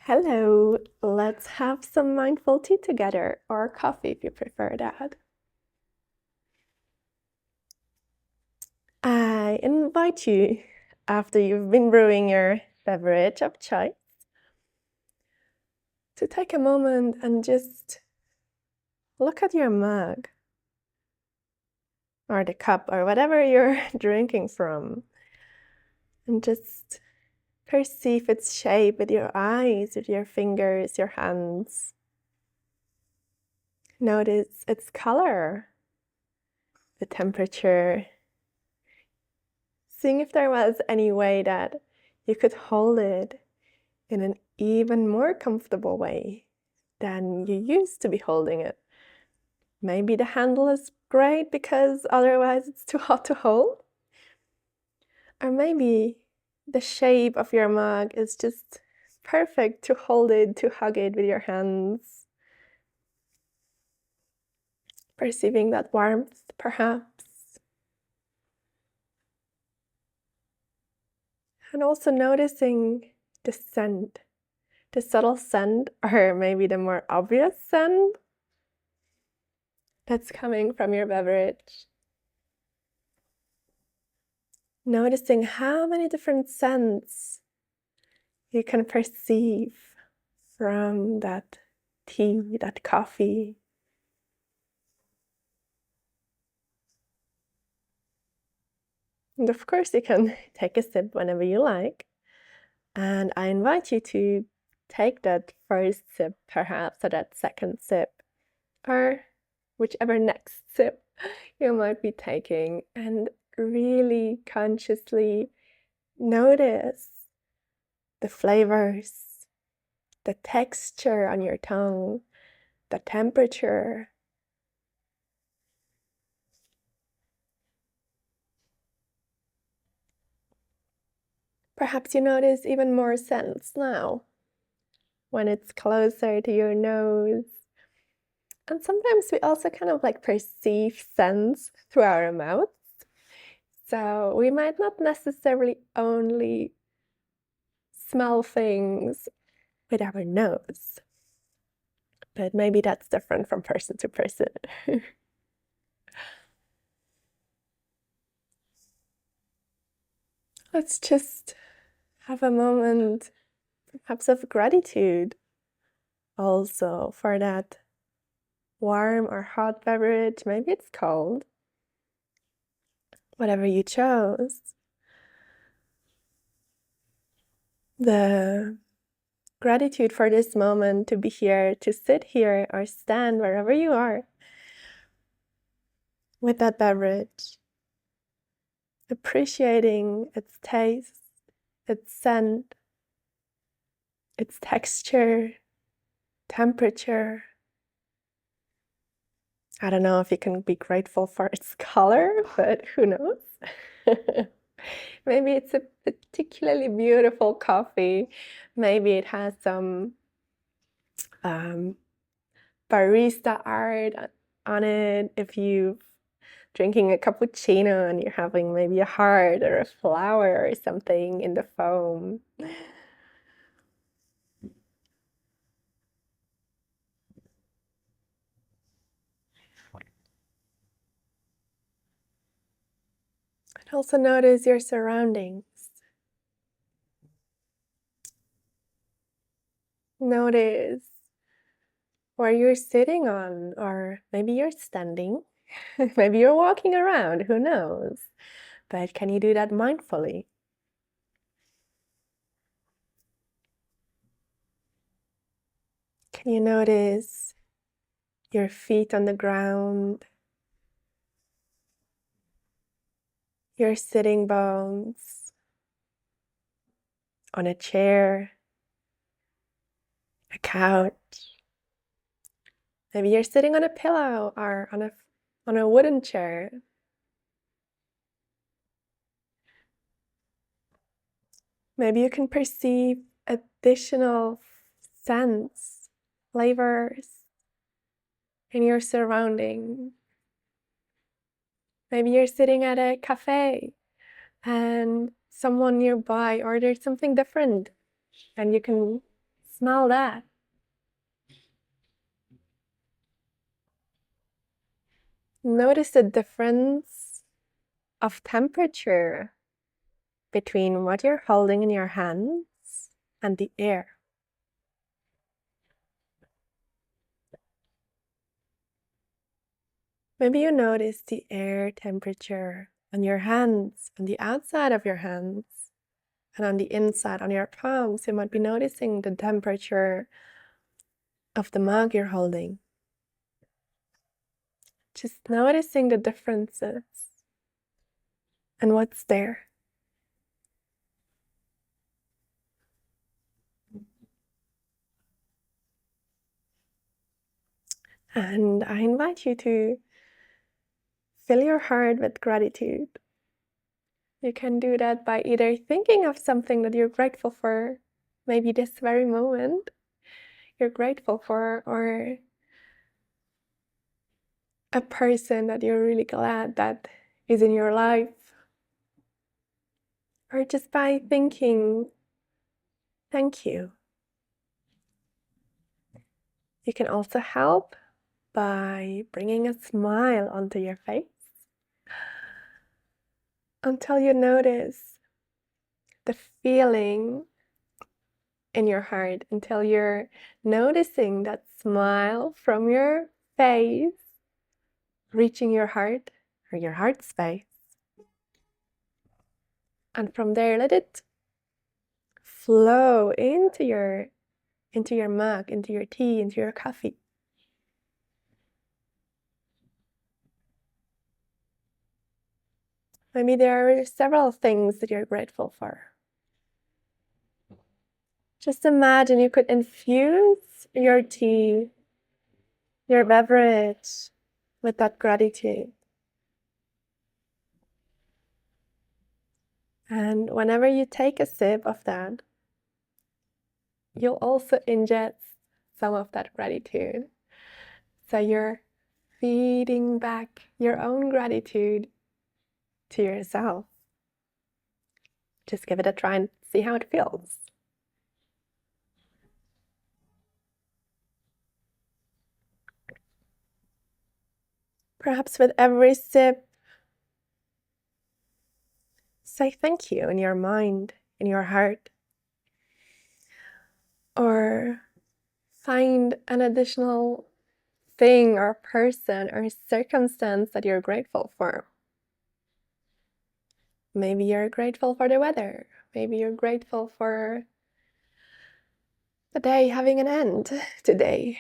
Hello, let's have some mindful tea together, or coffee if you prefer that. I invite you, after you've been brewing your beverage of choice, to take a moment and just look at your mug, or the cup, or whatever you're drinking from, and just perceive its shape with your eyes, with your fingers, your hands. Notice its color, the temperature. Seeing if there was any way that you could hold it in an even more comfortable way than you used to be holding it. Maybe the handle is great because otherwise it's too hot to hold. Or maybe the shape of your mug is just perfect to hold it, to hug it with your hands. Perceiving that warmth, perhaps. And also noticing the scent, the subtle scent, or maybe the more obvious scent that's coming from your beverage. Noticing how many different scents you can perceive from that tea, that coffee. And of course, you can take a sip whenever you like. And I invite you to take that first sip, perhaps, or that second sip, or whichever next sip you might be taking, and really consciously notice the flavors, the texture on your tongue, the temperature. Perhaps you notice even more scents now when it's closer to your nose. And sometimes we also kind of like perceive scents through our mouths. So we might not necessarily only smell things with our nose, but maybe that's different from person to person. Let's just have a moment, perhaps, of gratitude also for that warm or hot beverage. Maybe it's cold, whatever you chose. The gratitude for this moment, to be here, to sit here or stand wherever you are with that beverage, appreciating its taste, its scent, its texture, temperature. I don't know if you can be grateful for its color, but who knows? Maybe it's a particularly beautiful coffee. Maybe it has some barista art on it. If you're drinking a cappuccino and you're having maybe a heart or a flower or something in the foam. And also notice your surroundings. Notice where you're sitting on, or maybe you're standing. Maybe you're walking around, who knows? But can you do that mindfully? Can you notice your feet on the ground, your sitting bones on a chair, a couch? Maybe you're sitting on a pillow or on a wooden chair. Maybe you can perceive additional scents, flavors in your surroundings. Maybe you're sitting at a cafe and someone nearby ordered something different, and you can Smell that. Notice the difference of temperature between what you're holding in your hands and the air. Maybe you notice the air temperature on your hands, on the outside of your hands, and on the inside, on your palms. You might be noticing the temperature of the mug you're holding. Just noticing the differences and what's there. And I invite you to fill your heart with gratitude. You can do that by either thinking of something that you're grateful for, maybe this very moment you're grateful for, or a person that you're really glad that is in your life, or just by thinking, thank you. You can also help by bringing a smile onto your face until you notice the feeling in your heart, until you're noticing that smile from your face reaching your heart or your heart space. And from there, let it flow into your mug, into your tea, into your coffee. Maybe there are several things that you're grateful for. Just imagine you could infuse your tea, your beverage, with that gratitude. And whenever you take a sip of that, you'll also ingest some of that gratitude. So you're feeding back your own gratitude to yourself. Just give it a try and see how it feels. Perhaps with every sip, say thank you in your mind, in your heart. Or find an additional thing or person or circumstance that you're grateful for. Maybe you're grateful for the weather. Maybe you're grateful for the day having an end today.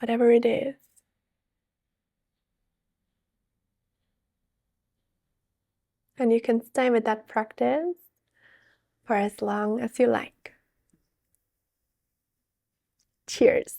Whatever it is. And you can stay with that practice for as long as you like. Cheers.